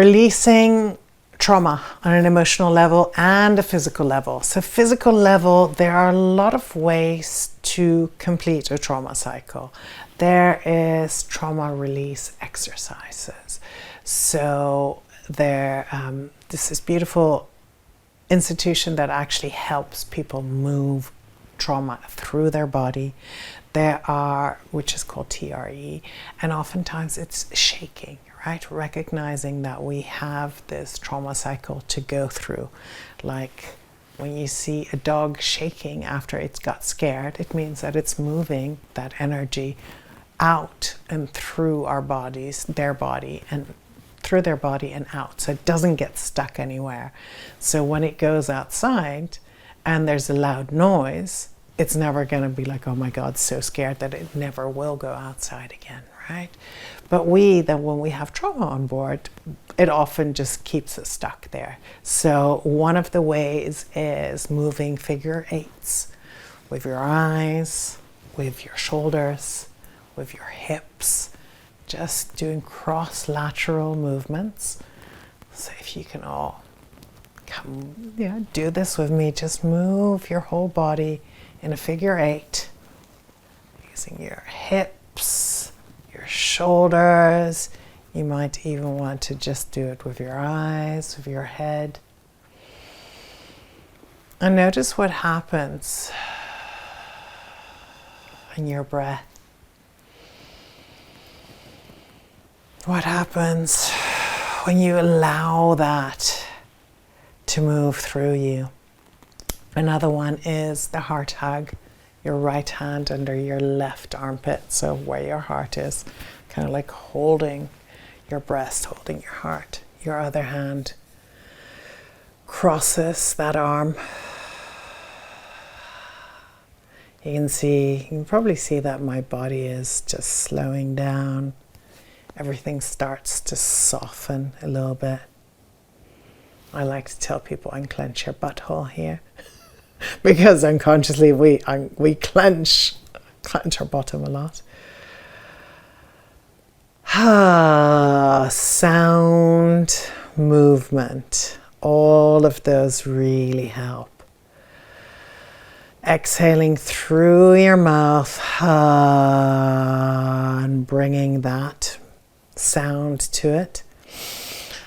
Releasing trauma on an emotional level and a physical level. So physical level, there are a lot of ways to complete a trauma cycle. There is trauma release exercises. So this is beautiful institution that actually helps people move trauma through their body. There are, which is called TRE, and oftentimes it's shaking, right? Recognizing that we have this trauma cycle to go through. Like when you see a dog shaking after it's got scared, it means that it's moving that energy out and through our bodies, their body, and through their body and out, so it doesn't get stuck anywhere. So when it goes outside and there's a loud noise, it's never going to be like, oh my God, so scared that it never will go outside again, right? But when we have trauma on board, it often just keeps us stuck there. So one of the ways is moving figure eights with your eyes, with your shoulders, with your hips, just doing cross-lateral movements. So if you can all do this with me, just move your whole body in a figure eight, using your hips, your shoulders. You might even want to just do it with your eyes, with your head. And notice what happens in your breath. What happens when you allow that to move through you? Another one is the heart hug. Your right hand under your left armpit, so where your heart is, kind of like holding your breast, holding your heart. Your other hand crosses that arm. You can probably see that my body is just slowing down. Everything starts to soften a little bit. I like to tell people unclench your butthole here. Because unconsciously we clench our bottom a lot. Sound, movement, all of those really help. Exhaling through your mouth and bringing that sound to it.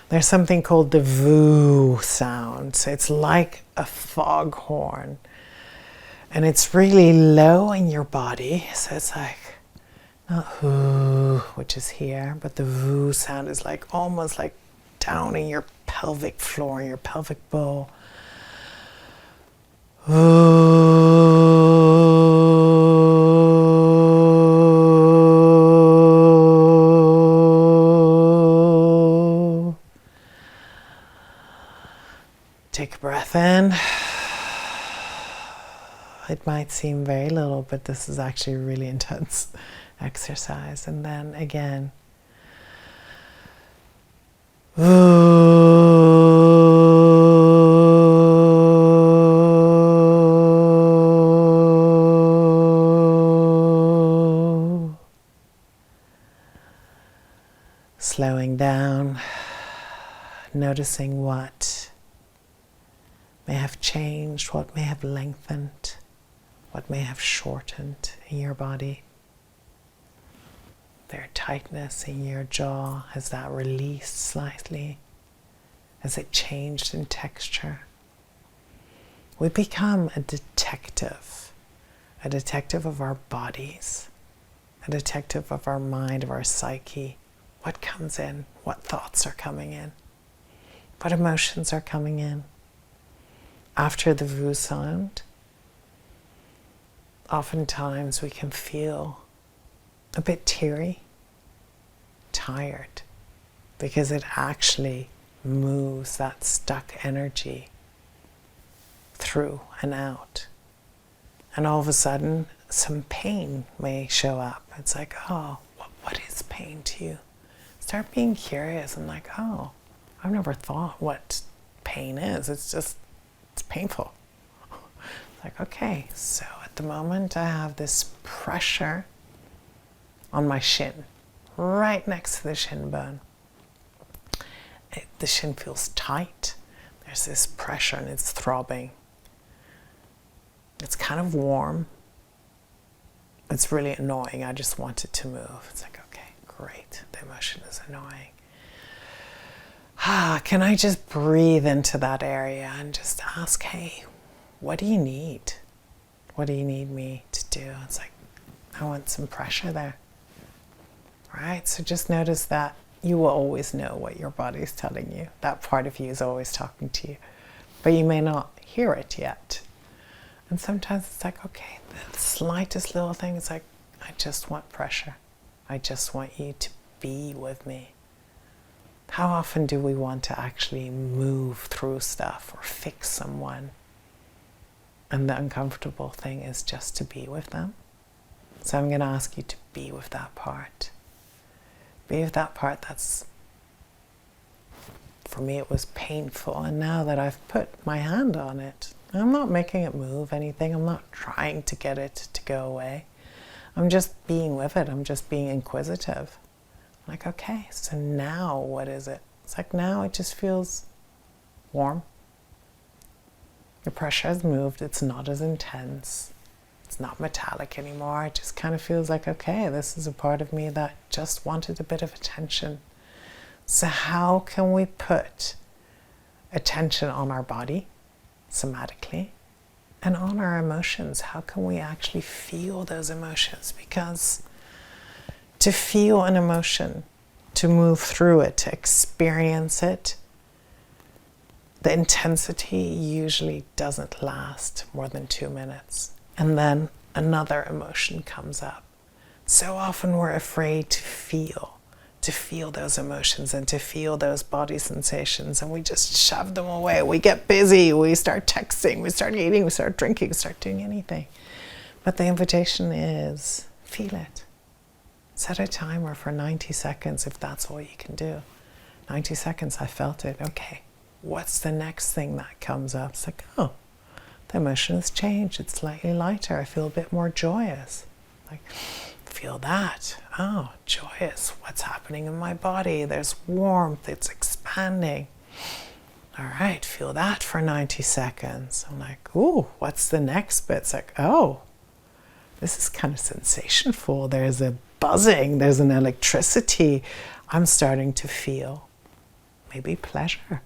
There's something called the VOO sound. So it's like a foghorn. And it's really low in your body. So it's like, not whoo, which is here, but the VOO sound is like almost like down in your pelvic floor, your pelvic bowl. Take a breath in. It might seem very little, but this is actually a really intense exercise. And then again. Slowing down, noticing what may have changed, what may have lengthened, what may have shortened in your body. There tightness in your jaw, has that released slightly? Has it changed in texture? We become a detective of our bodies, a detective of our mind, of our psyche. What comes in? What thoughts are coming in? What emotions are coming in? After the VOO sound, oftentimes we can feel a bit teary, tired, because it actually moves that stuck energy through and out. And all of a sudden, some pain may show up. It's like, oh, what is pain to you? Start being curious and like, oh, I've never thought what pain is. It's painful. Like, okay, so at the moment I have this pressure on my shin, right next to the shin bone. the shin feels tight. There's this pressure and it's throbbing. It's kind of warm. It's really annoying. I just want it to move. It's like, okay, great. The emotion is annoying. Can I just breathe into that area and just ask, hey, what do you need? What do you need me to do? It's like, I want some pressure there. Right? So just notice that you will always know what your body is telling you. That part of you is always talking to you. But you may not hear it yet. And sometimes it's like, okay, the slightest little thing, it's like, I just want pressure. I just want you to be with me. How often do we want to actually move through stuff or fix someone? And the uncomfortable thing is just to be with them. So I'm going to ask you to be with that part. Be with that part that's, for me it was painful. And now that I've put my hand on it, I'm not making it move anything. I'm not trying to get it to go away. I'm just being with it. I'm just being inquisitive. Like, okay, so now what is it? It's like now it just feels warm. The pressure has moved. It's not as intense. It's not metallic anymore. It just kind of feels like, okay, this is a part of me that just wanted a bit of attention. So how can we put attention on our body, somatically, and on our emotions? How can we actually feel those emotions? Because to feel an emotion, to move through it, to experience it, the intensity usually doesn't last more than 2 minutes. And then another emotion comes up. So often we're afraid to feel those emotions and to feel those body sensations, and we just shove them away. We get busy, we start texting, we start eating, we start drinking, we start doing anything. But the invitation is, feel it. Set a timer for 90 seconds if that's all you can do. 90 seconds, I felt it. Okay, what's the next thing that comes up? It's like, oh, the emotion has changed. It's slightly lighter. I feel a bit more joyous. Like, feel that. Oh, joyous. What's happening in my body? There's warmth. It's expanding. All right, feel that for 90 seconds. I'm like, ooh, what's the next bit? It's like, oh, this is kind of sensationful. There's a buzzing. There's an electricity. I'm starting to feel maybe pleasure.